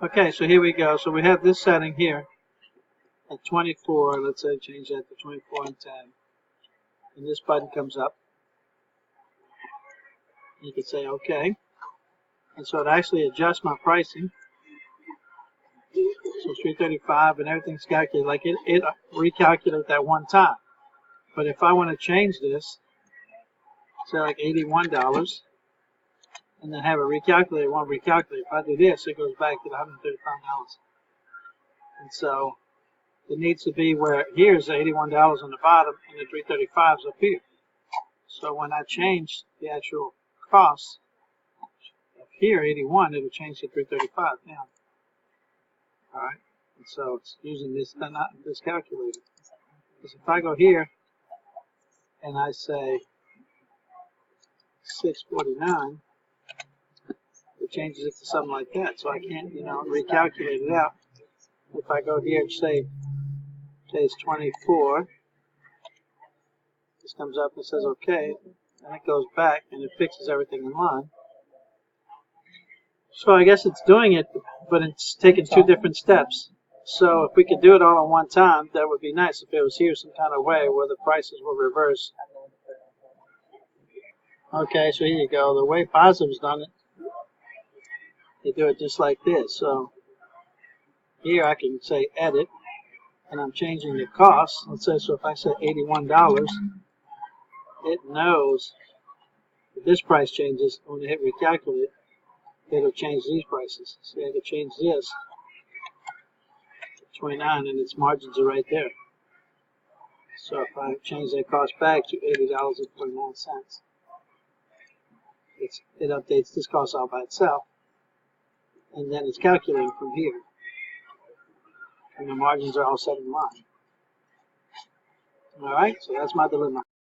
Okay, so here we go. So we have this setting here at 24. Let's say change that to 24 and 10. And this button comes up. You can say OK. And so it actually adjusts my pricing. So it's 335 and everything's calculated. Like it recalculated that one time. But if I want to change this, say like $81, and then have it recalculate, it won't recalculate. If I do this, it goes back to the $135. And so it needs to be where here's the $81 on the bottom and the 335 is up here. So when I change the actual cost up here, 81, it'll change to 335 now. All right. And so it's using this calculator. Because if I go here and I say 649, it changes it to something like that. So I can't, recalculate it out. If I go here and say it's 24, this comes up and says OK, and it goes back and it fixes everything in line. So I guess it's doing it, but it's taking two different steps. So if we could do it all at one time, that would be nice if it was here some kind of way where the prices were reversed. Okay, so here you go. The way Positive's done it, they do it just like this. So here I can say edit, and I'm changing the cost. Let's say, so if I say $81, it knows if this price changes, when I hit recalculate, it'll change these prices. So I can change this to 29, and its margins are right there. So if I change that cost back to $80.49, it updates this cost all by itself, and then it's calculating from here. And the margins are all set in line. All right, so that's my dilemma.